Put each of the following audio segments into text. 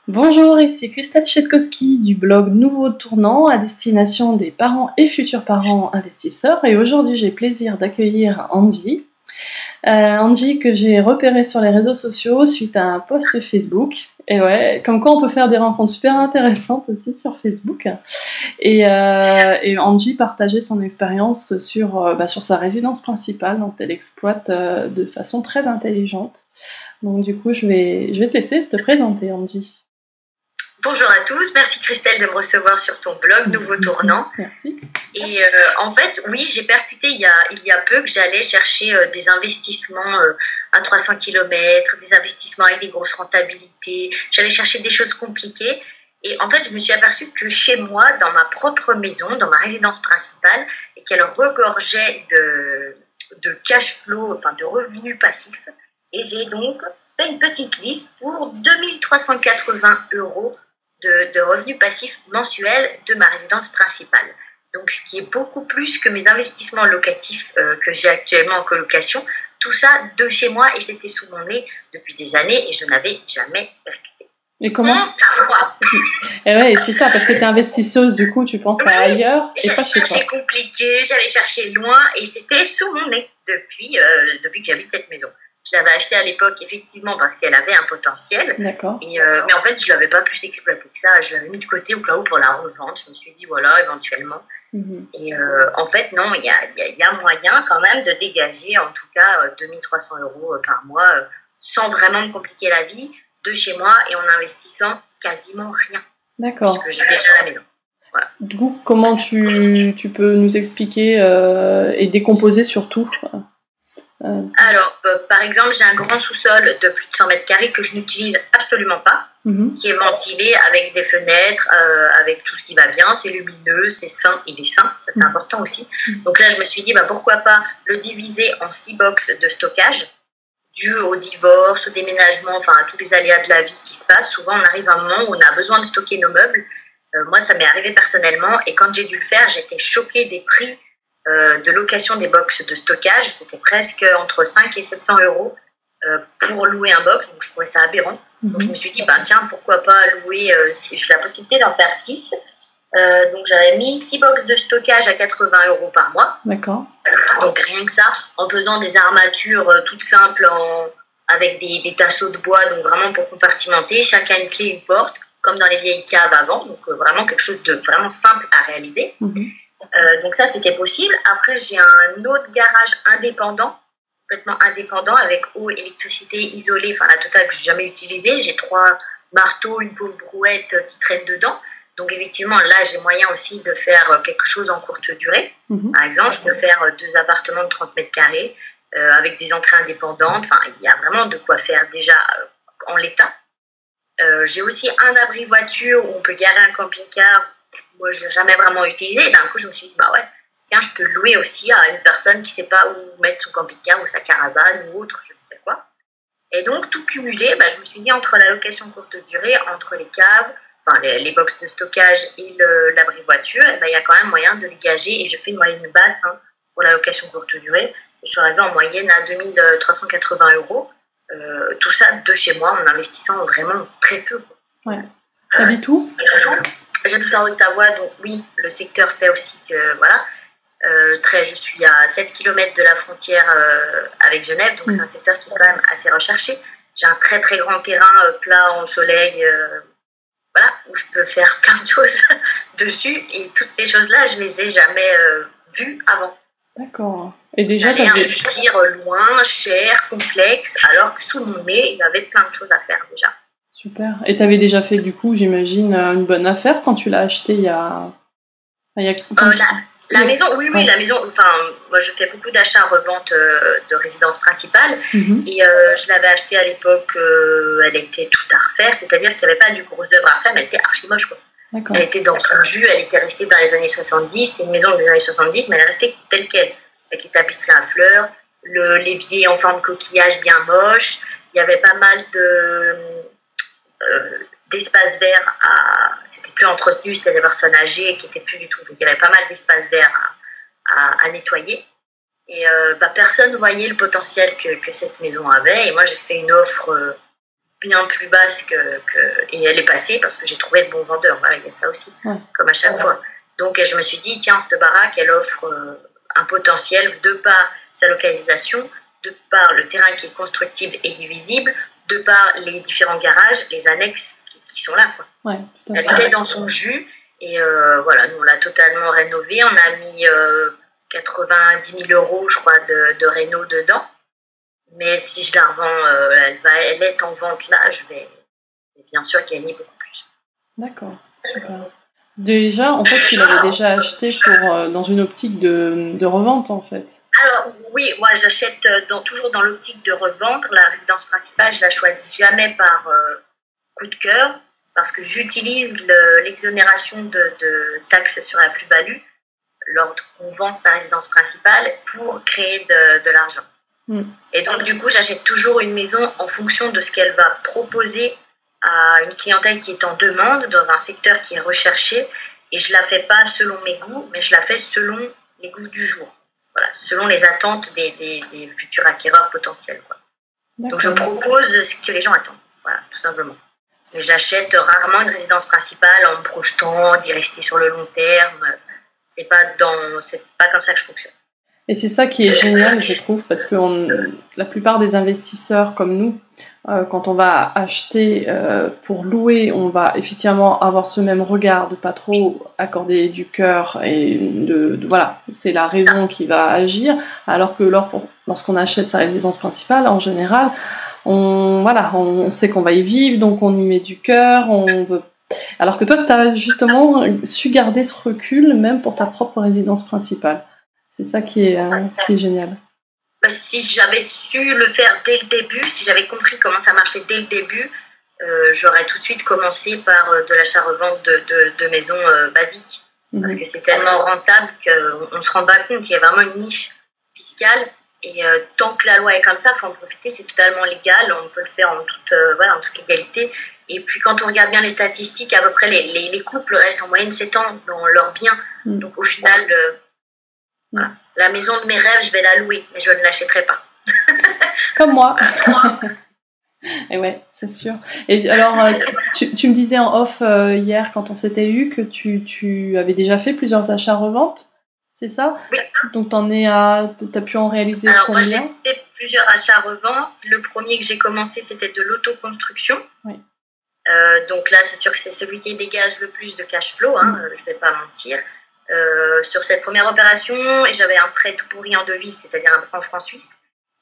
Bonjour, ici Christelle Chetkowski du blog Nouveau Tournant à destination des parents et futurs parents investisseurs. Et aujourd'hui, j'ai le plaisir d'accueillir Angie. Angie que j'ai repérée sur les réseaux sociaux suite à un post Facebook. Et ouais, comme quoi on peut faire des rencontres super intéressantes aussi sur Facebook. Et Angie partageait son expérience sur sa résidence principale dont elle exploite de façon très intelligente. Donc du coup, je vais te laisser te présenter, Angie. Bonjour à tous, merci Christelle de me recevoir sur ton blog Nouveau Tournant. Merci. Et en fait, oui, j'ai percuté il y a peu que j'allais chercher des investissements à 300 km, des investissements avec des grosses rentabilités. J'allais chercher des choses compliquées. Et en fait, je me suis aperçue que chez moi, dans ma propre maison, dans ma résidence principale, et qu'elle regorgeait de cash flow, enfin de revenus passifs. Et j'ai donc fait une petite liste pour 2380 € de revenus passifs mensuels de ma résidence principale. Donc, ce qui est beaucoup plus que mes investissements locatifs que j'ai actuellement en colocation. Tout ça de chez moi et c'était sous mon nez depuis des années et je n'avais jamais percuté. Et comment Et ouais, c'est ça, parce que tu es investisseuse, du coup, tu penses à ailleurs et pas chez toi. J'allais chercher compliqué, j'allais chercher loin et c'était sous mon nez depuis que j'habite cette maison. Je l'avais achetée à l'époque, effectivement, parce qu'elle avait un potentiel. D'accord. Mais en fait, je ne l'avais pas plus exploité que ça. Je l'avais mis de côté au cas où pour la revente. Je me suis dit, voilà, éventuellement. Et en fait, non, il y a moyen quand même de dégager, en tout cas, 2300 € par mois, sans vraiment me compliquer la vie, de chez moi et en investissant quasiment rien. D'accord. Parce que j'ai déjà la maison. Voilà. Du coup, comment tu peux nous expliquer et décomposer surtout Alors, par exemple, j'ai un grand sous-sol de plus de 100 mètres carrés que je n'utilise absolument pas, qui est ventilé avec des fenêtres, avec tout ce qui va bien, c'est lumineux, c'est sain, il est sain, ça c'est important aussi. Donc là, je me suis dit, pourquoi pas le diviser en 6 box de stockage, dû au divorce, au déménagement, enfin à tous les aléas de la vie qui se passent. Souvent, on arrive à un moment où on a besoin de stocker nos meubles. Moi, ça m'est arrivé personnellement, et quand j'ai dû le faire, j'étais choquée des prix de location des box de stockage. C'était presque entre 5 et 700 € pour louer un box, donc je trouvais ça aberrant. Donc je me suis dit, tiens, pourquoi pas louer, si j'ai la possibilité d'en faire 6. Donc j'avais mis 6 box de stockage à 80 € par mois. D'accord. Donc rien que ça, en faisant des armatures toutes simples avec des tasseaux de bois, donc vraiment pour compartimenter, chacun une clé, une porte, comme dans les vieilles caves avant, donc vraiment quelque chose de vraiment simple à réaliser. Donc ça, c'était possible. Après, j'ai un autre garage indépendant, complètement indépendant, avec eau, électricité isolée, enfin la totale que je n'ai jamais utilisée. J'ai 3 marteaux, une pauvre brouette qui traîne dedans. Donc effectivement, là, j'ai moyen aussi de faire quelque chose en courte durée. Par exemple, je peux faire 2 appartements de 30 mètres carrés avec des entrées indépendantes. Enfin, il y a vraiment de quoi faire déjà en l'état. J'ai aussi un abri voiture où on peut garer un camping-car. Moi, je ne l'ai jamais vraiment utilisé. Et d'un coup, je me suis dit, tiens, je peux le louer aussi à une personne qui ne sait pas où mettre son camping-car ou sa caravane ou autre, je ne sais quoi. Et donc, tout cumulé, je me suis dit, entre la location courte durée, entre les caves, les box de stockage et l'abri voiture, il y a quand même moyen de dégager. Et je fais une moyenne basse pour la location courte durée. Je suis arrivée en moyenne à 2380 €. Tout ça de chez moi, en investissant vraiment très peu. Ouais. T'habites où ? J'habite en Haute-Savoie, donc oui, le secteur fait aussi que, voilà. Je suis à 7 km de la frontière avec Genève, donc c'est un secteur qui est quand même assez recherché. J'ai un très très grand terrain plat en soleil, où je peux faire plein de choses dessus. Et toutes ces choses-là, je ne les ai jamais vues avant. D'accord. Et déjà, j'allais investir loin, cher, complexe, alors que sous mon nez, il y avait plein de choses à faire déjà. Super. Et tu avais déjà fait, du coup, j'imagine, une bonne affaire quand tu l'as acheté il y a... La maison, oui, la maison, moi je fais beaucoup d'achats-reventes de résidence principale et je l'avais achetée à l'époque, elle était toute à refaire, c'est-à-dire qu'il n'y avait pas du gros œuvre à faire, mais elle était archi moche, quoi. Elle était dans son jus, elle était restée dans les années 70, c'est une maison des années 70, mais elle est restée telle qu'elle, avec les tapisseries à fleurs, l'évier en forme de coquillage bien moche, il y avait pas mal d'espaces verts c'était plus entretenu, c'était des personnes âgées qui n'étaient plus du tout, donc il y avait pas mal d'espaces verts à nettoyer et personne ne voyait le potentiel que cette maison avait et moi j'ai fait une offre bien plus basse et elle est passée parce que j'ai trouvé le bon vendeur. Voilà, il y a ça aussi, comme à chaque fois. Donc je me suis dit, tiens, cette baraque, elle offre un potentiel de par sa localisation, de par le terrain qui est constructible et divisible, de par les différents garages, les annexes qui sont là, quoi. Ouais, elle était dans son jus et voilà, nous on l'a totalement rénovée. On a mis 90 000 euros, je crois, de réno dedans. Mais si je la revends, elle est en vente là, je vais bien sûr gagner beaucoup plus. D'accord, super. Déjà, en fait, tu l'avais déjà acheté dans une optique de revente, en fait. Alors oui, moi j'achète toujours dans l'optique de revendre. La résidence principale, je la choisis jamais par coup de cœur parce que j'utilise l'exonération de taxes sur la plus-value lorsqu'on vend sa résidence principale pour créer de l'argent. Et donc du coup, j'achète toujours une maison en fonction de ce qu'elle va proposer à une clientèle qui est en demande dans un secteur qui est recherché, et je la fais pas selon mes goûts, mais je la fais selon les goûts du jour. Voilà, selon les attentes des futurs acquéreurs potentiels, quoi. Donc je propose ce que les gens attendent, voilà, tout simplement. Mais j'achète rarement une résidence principale en me projetant d'y rester sur le long terme. C'est pas comme ça que je fonctionne. Et c'est ça qui est génial, je trouve, parce que la plupart des investisseurs comme nous, quand on va acheter pour louer, on va effectivement avoir ce même regard, de pas trop accorder du cœur, et voilà, c'est la raison qui va agir, alors que lorsqu'on achète sa résidence principale, en général, on sait qu'on va y vivre, donc on y met du cœur, on veut. Alors que toi, tu as justement su garder ce recul, même pour ta propre résidence principale. C'est ça qui est génial. Si j'avais su le faire dès le début, si j'avais compris comment ça marchait dès le début, j'aurais tout de suite commencé par de l'achat-revente de maisons basiques. Parce que c'est tellement rentable qu'on ne se rend pas compte qu'il y a vraiment une niche fiscale. Et tant que la loi est comme ça, il faut en profiter, c'est totalement légal, on peut le faire en toute légalité. Et puis quand on regarde bien les statistiques, à peu près les couples restent en moyenne 7 ans dans leurs biens. Donc au final... Voilà. La maison de mes rêves, je vais la louer, mais je ne l'achèterai pas. Comme moi. Et ouais, c'est sûr. Et alors, tu me disais en off hier, quand on s'était eu, que tu avais déjà fait plusieurs achats-reventes, c'est ça? Oui. Donc t'as pu en réaliser combien? Alors moi, j'ai fait plusieurs achats-reventes. Le premier que j'ai commencé, c'était de l'autoconstruction. Oui. Donc là, c'est sûr que c'est celui qui dégage le plus de cash flow, hein, je ne vais pas mentir. Sur cette première opération, et j'avais un prêt tout pourri en devise, c'est-à-dire un prêt en francs suisses.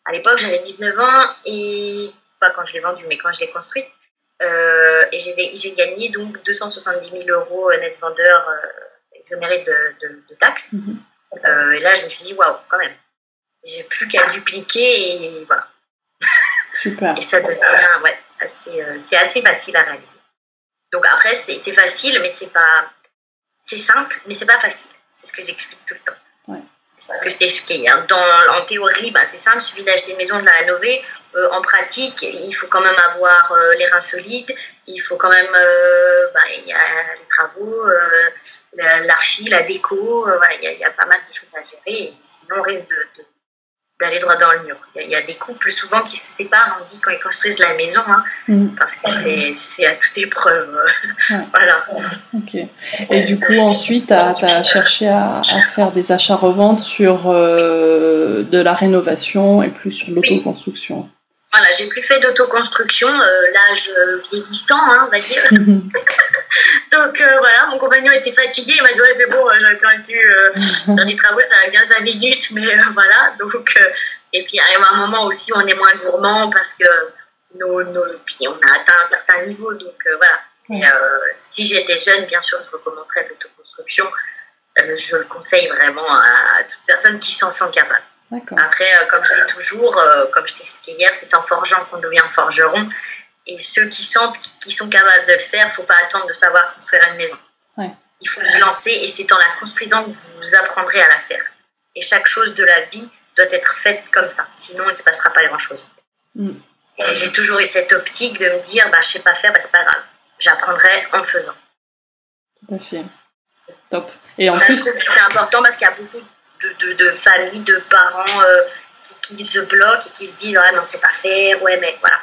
À l'époque, j'avais 19 ans, et pas quand je l'ai vendu, mais quand je l'ai construite. Et j'ai gagné donc 270 000 euros net vendeur exonérés de taxes. Et là, je me suis dit, waouh, quand même. J'ai plus qu'à dupliquer, et voilà. Super. Et ça devient c'est assez facile à réaliser. Donc après, c'est facile, mais c'est pas. C'est simple, mais c'est pas facile. C'est ce que j'explique tout le temps. Ouais. C'est ce que je t'ai expliqué hier. En théorie, c'est simple, il suffit d'acheter une maison, de la rénover. En pratique, il faut quand même avoir les reins solides. Il faut quand même, il y a les travaux, l'archi, la déco. Il y a pas mal de choses à gérer. Et sinon, on risque d'aller droit dans le mur. Il y a des couples souvent qui se séparent, on dit, quand ils construisent la maison, parce que c'est à toute épreuve. Voilà. Ok. Et du coup, ensuite, tu as cherché à faire des achats-reventes sur de la rénovation et plus sur l'autoconstruction. Voilà, j'ai plus fait d'autoconstruction, l'âge vieillissant, on va dire. Donc voilà, mon compagnon était fatigué, il m'a dit ouais c'est bon, j'aurais pu faire des travaux, ça va 15 minutes, mais voilà. Donc, et puis il y a un moment aussi où on est moins gourmand parce que puis on a atteint un certain niveau, donc voilà. Et, si j'étais jeune, bien sûr, je recommencerais l'autoconstruction. Je le conseille vraiment à toute personne qui s'en sent capable. D'accord. Après, comme je dis toujours, comme je t'expliquais hier, c'est en forgeant qu'on devient forgeron. Et ceux qui sont capables de le faire, il ne faut pas attendre de savoir construire une maison. Ouais. Il faut se lancer, et c'est en la construisant que vous apprendrez à la faire. Et chaque chose de la vie doit être faite comme ça, sinon il ne se passera pas grand-chose. Et j'ai toujours eu cette optique de me dire, je ne sais pas faire, c'est pas grave. J'apprendrai en faisant. Tout à fait. Top. Et en ça, plus, je trouve que c'est important parce qu'il y a beaucoup de familles, de parents qui se bloquent et qui se disent, non, c'est pas faire, ouais, mais voilà.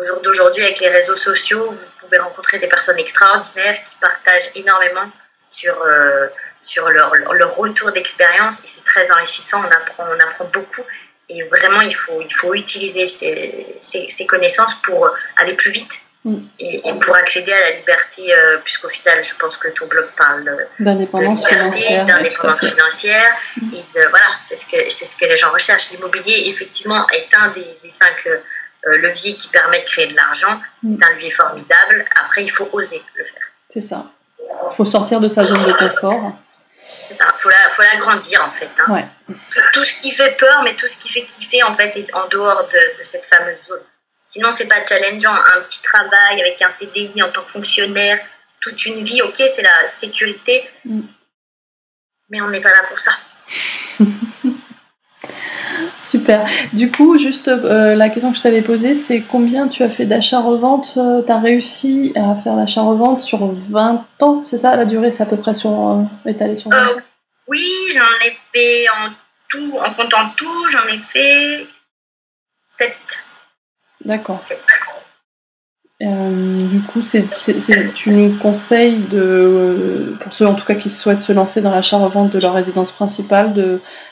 Au jour d'aujourd'hui, avec les réseaux sociaux, vous pouvez rencontrer des personnes extraordinaires qui partagent énormément sur leur retour d'expérience et c'est très enrichissant, on apprend beaucoup et vraiment il faut utiliser ces connaissances pour aller plus vite et pour accéder à la liberté, puisqu'au final je pense que ton blog parle d'indépendance financière, et voilà, c'est ce que les gens recherchent. L'immobilier effectivement est un des 5 leviers qui permet de créer de l'argent, c'est un levier formidable, après il faut oser le faire. C'est ça. Il faut sortir de sa zone de confort. C'est ça, faut l'agrandir en fait. Hein. Ouais. Tout ce qui fait peur, mais tout ce qui fait kiffer en fait est en dehors de cette fameuse zone. Sinon, c'est pas challengeant. Un petit travail avec un CDI en tant que fonctionnaire, toute une vie, ok, c'est la sécurité, mais on n'est pas là pour ça. Super. Du coup, juste la question que je t'avais posée, c'est combien tu as fait d'achat-revente, tu as réussi à faire l'achat-revente sur 20 ans, c'est ça? La durée, c'est à peu près étalée sur 20 ans? Oui, j'en ai fait en comptant tout, j'en ai fait 7. D'accord. 7. Du coup, tu nous conseilles, pour ceux en tout cas qui souhaitent se lancer dans l'achat-revente de leur résidence principale,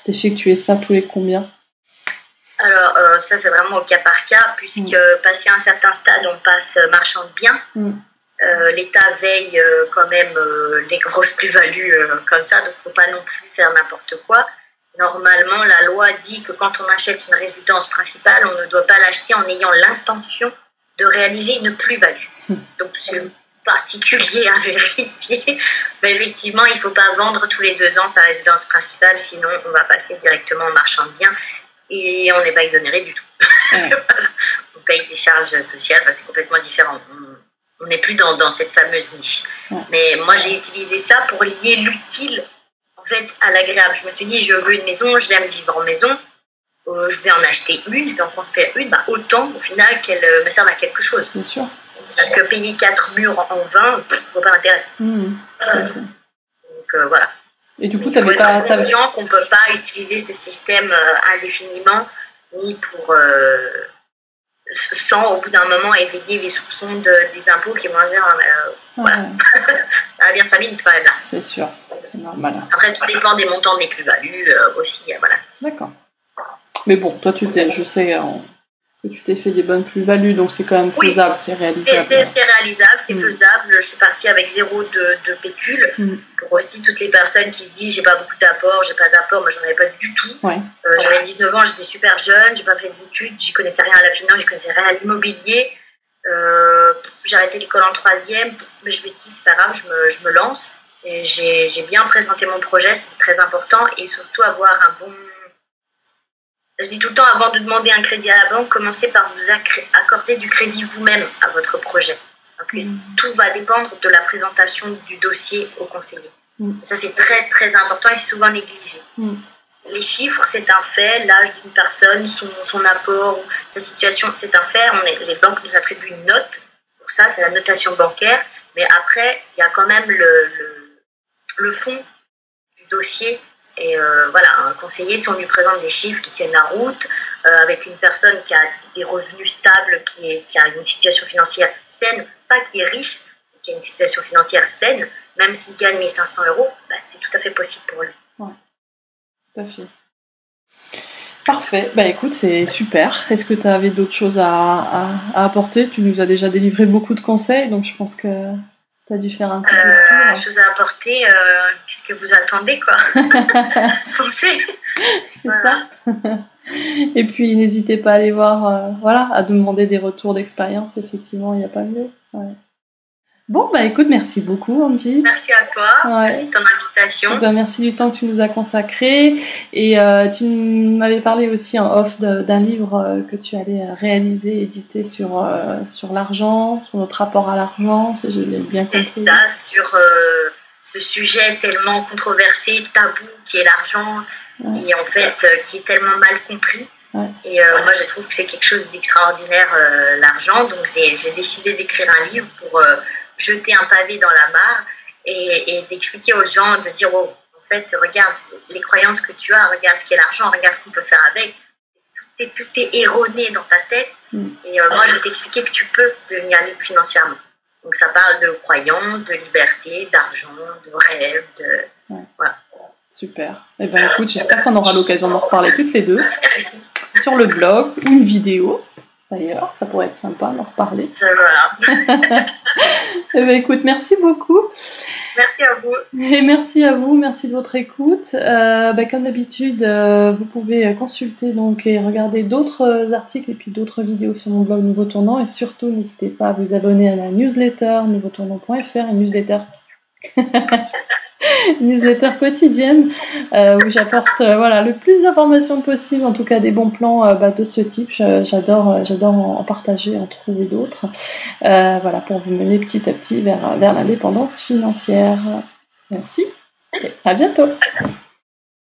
d'effectuer ça tous les combien? Alors, ça, c'est vraiment au cas par cas, puisque passé un certain stade, on passe marchand de biens. L'État veille quand même les grosses plus-values comme ça, donc il ne faut pas non plus faire n'importe quoi. Normalement, la loi dit que quand on achète une résidence principale, on ne doit pas l'acheter en ayant l'intention de réaliser une plus-value. Donc, c'est particulier à vérifier. Mais effectivement, il ne faut pas vendre tous les 2 ans sa résidence principale, sinon on va passer directement en marchand de biens. Et on n'est pas exonéré du tout. On paye des charges sociales, c'est complètement différent. On n'est plus dans cette fameuse niche. Mais moi, j'ai utilisé ça pour lier l'utile en fait, à l'agréable. Je me suis dit, je veux une maison, j'aime vivre en maison, je vais en acheter une, je vais en construire une, autant au final qu'elle me serve à quelque chose. Bien sûr. Parce que payer 4 murs en 20, je ne vois pas l'intérêt. Donc voilà. Et du coup, il faut être conscient qu'on ne peut pas utiliser ce système indéfiniment, ni pour sans au bout d'un moment éveiller les soupçons des impôts qui vont dire voilà, ça va bien 5 minutes quand même là. C'est sûr, c'est normal. Après, tout dépend des montants des plus-values aussi, voilà. D'accord. Mais bon, toi, je sais que tu t'es fait des bonnes plus-values, donc c'est quand même faisable, c'est réalisable. C'est réalisable, c'est faisable. Je suis partie avec 0 de pécule. Pour aussi toutes les personnes qui se disent j'ai pas beaucoup d'apport, moi j'en avais pas du tout. J'avais 19 ans, j'étais super jeune, j'ai pas fait d'études, j'y connaissais rien à la finance, j'y connaissais rien à l'immobilier. J'ai arrêté l'école en 3e, mais je me dis c'est pas grave, je me lance. Et j'ai bien présenté mon projet, c'est très important, et surtout avoir un bon... Je dis tout le temps, avant de demander un crédit à la banque, commencez par vous accorder du crédit vous-même à votre projet. Parce que tout va dépendre de la présentation du dossier au conseiller. Ça, c'est très, très important et c'est souvent négligé. Les chiffres, c'est un fait. L'âge d'une personne, son apport, sa situation, c'est un fait. Les banques nous attribuent une note. Pour ça, c'est la notation bancaire. Mais après, il y a quand même le fond du dossier. Et voilà, un conseiller, si on lui présente des chiffres qui tiennent la route, avec une personne qui a des revenus stables, qui a une situation financière saine, pas qui est riche, mais qui a une situation financière saine, même s'il gagne 1 500 €, c'est tout à fait possible pour lui. Ouais, tout à fait. Parfait, écoute, c'est super. Est-ce que tu avais d'autres choses à apporter? Tu nous as déjà délivré beaucoup de conseils, donc je pense que... T'as dû faire un petit peu. Chose à apporter, qu'est-ce que vous attendez, quoi? Foncez! C'est ça. Et puis, n'hésitez pas à aller voir, à demander des retours d'expérience, effectivement, il n'y a pas mieux. Ouais. Bon, écoute, merci beaucoup, Angie. Merci à toi, merci de ton invitation. Merci du temps que tu nous as consacré. Et tu m'avais parlé aussi en off d'un livre que tu allais réaliser, éditer sur l'argent, sur notre rapport à l'argent, si je l'ai bien compris. C'est ça, sur ce sujet tellement controversé, tabou, qui est l'argent, et en fait, qui est tellement mal compris. Et moi, je trouve que c'est quelque chose d'extraordinaire, l'argent. Donc, j'ai décidé d'écrire un livre pour... jeter un pavé dans la mare et d'expliquer aux gens, de dire en fait, regarde les croyances que tu as, regarde ce qu'est l'argent, regarde ce qu'on peut faire avec. Tout est erroné dans ta tête, Et moi, je vais t'expliquer que tu peux devenir libre financièrement. Donc, ça parle de croyances, de liberté, d'argent, de rêve, voilà. Super. Eh bien, écoute, j'espère qu'on aura l'occasion d'en reparler toutes les deux. Merci. Sur le blog ou une vidéo. D'ailleurs, ça pourrait être sympa d'en reparler. Voilà. Eh bien, écoute, merci beaucoup. Merci à vous. Et merci à vous, merci de votre écoute. Comme d'habitude, vous pouvez consulter donc, et regarder d'autres articles et puis d'autres vidéos sur mon blog Nouveau Tournant. Et surtout, n'hésitez pas à vous abonner à la newsletter nouveautournant.fr, une newsletter quotidienne où j'apporte le plus d'informations possible, en tout cas des bons plans de ce type. J'adore en partager, en trouver d'autres, pour vous mener petit à petit vers l'indépendance financière. Merci et à bientôt.